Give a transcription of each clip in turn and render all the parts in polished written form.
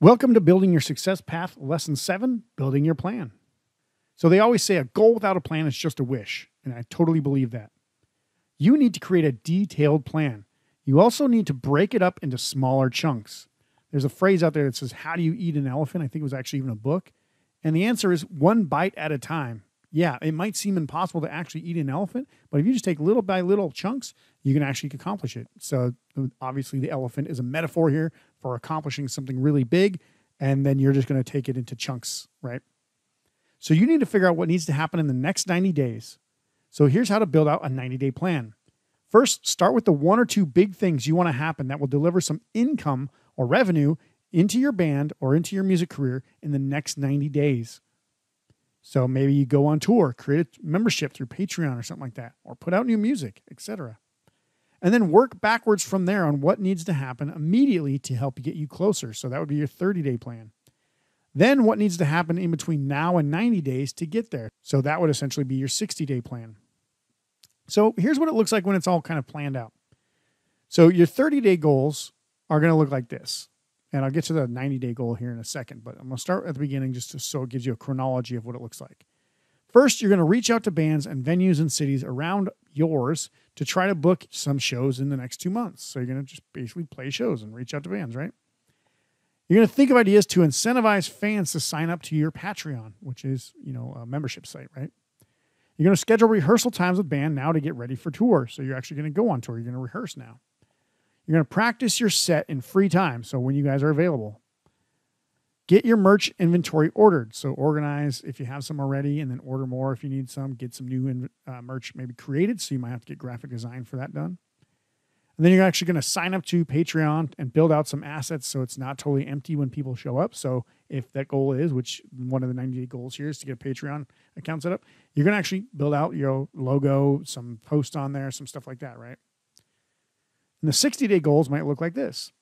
Welcome to Building Your Success Path, Lesson 7, Building Your Plan. So they always say a goal without a plan is just a wish, and I totally believe that. You need to create a detailed plan. You also need to break it up into smaller chunks. There's a phrase out there that says, how do you eat an elephant? I think it was actually even a book. And the answer is one bite at a time. Yeah, it might seem impossible to actually eat an elephant, but if you just take little by little chunks, you can actually accomplish it. So obviously the elephant is a metaphor here for accomplishing something really big, and then you're just going to take it into chunks, right? So you need to figure out what needs to happen in the next 90 days. So here's how to build out a 90-day plan. First, start with the one or two big things you want to happen that will deliver some income or revenue into your band or into your music career in the next 90 days. So maybe you go on tour, create a membership through Patreon or something like that, or put out new music, etc. And then work backwards from there on what needs to happen immediately to help get you closer. So that would be your 30-day plan. Then what needs to happen in between now and 90 days to get there. So that would essentially be your 60-day plan. So here's what it looks like when it's all kind of planned out. So your 30-day goals are going to look like this. And I'll get to the 90-day goal here in a second, but I'm going to start at the beginning so it gives you a chronology of what it looks like. First, you're going to reach out to bands and venues and cities around yours to try to book some shows in the next 2 months. So you're going to just basically play shows and reach out to bands, right? You're going to think of ideas to incentivize fans to sign up to your Patreon, which is, a membership site, right? You're going to schedule rehearsal times with band now to get ready for tour. So you're actually going to go on tour. You're going to rehearse now. You're going to practice your set in free time, so when you guys are available. Get your merch inventory ordered. So organize if you have some already, and then order more if you need some. Get some new merch maybe created, so you might have to get graphic design for that done. And then you're actually going to sign up to Patreon and build out some assets so it's not totally empty when people show up. So if that goal is, which one of the 90-day goals here is to get a Patreon account set up, you're going to actually build out your logo, some posts on there, some stuff like that, right? And the 60-day goals might look like this.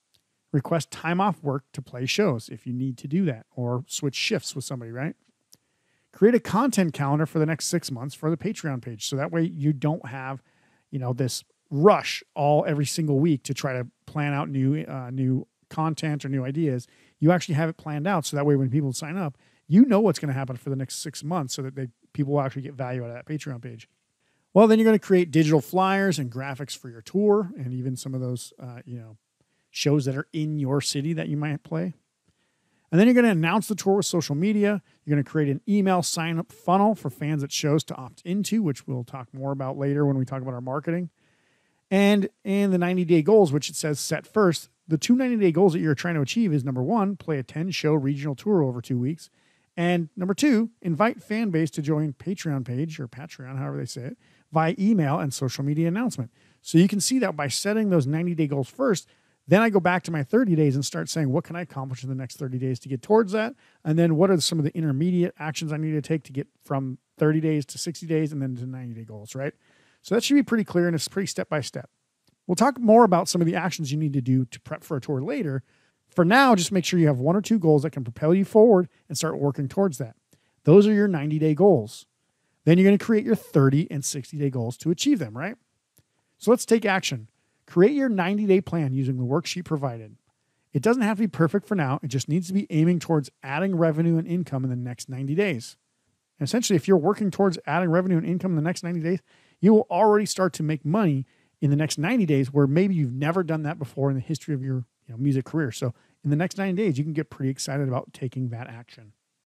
Request time off work to play shows if you need to do that, or switch shifts with somebody, right? Create a content calendar for the next 6 months for the Patreon page. So that way you don't have, this rush every single week to try to plan out new content or new ideas. You actually have it planned out. So that way when people sign up, you know what's going to happen for the next 6 months so that people will actually get value out of that Patreon page. Well, then you're going to create digital flyers and graphics for your tour and even some of those, shows that are in your city that you might play. And then you're going to announce the tour with social media. You're going to create an email sign-up funnel for fans at shows to opt into, which we'll talk more about later when we talk about our marketing. And in the 90-day goals, which it says set first, the two 90-day goals that you're trying to achieve is, number one, play a 10-show regional tour over 2 weeks. And number two, invite fan base to join Patreon page, or Patreon, however they say it, via email and social media announcement. So you can see that by setting those 90-day goals first, then I go back to my 30 days and start saying, what can I accomplish in the next 30 days to get towards that? And then what are some of the intermediate actions I need to take to get from 30 days to 60 days and then to 90-day goals, right? So that should be pretty clear, and it's pretty step-by-step. We'll talk more about some of the actions you need to do to prep for a tour later. For now, just make sure you have one or two goals that can propel you forward and start working towards that. Those are your 90-day goals. Then you're going to create your 30 and 60-day goals to achieve them, right? So let's take action. Create your 90-day plan using the worksheet provided. It doesn't have to be perfect for now. It just needs to be aiming towards adding revenue and income in the next 90 days. And essentially, if you're working towards adding revenue and income in the next 90 days, you will already start to make money in the next 90 days where maybe you've never done that before in the history of your music career. So in the next 90 days, you can get pretty excited about taking that action.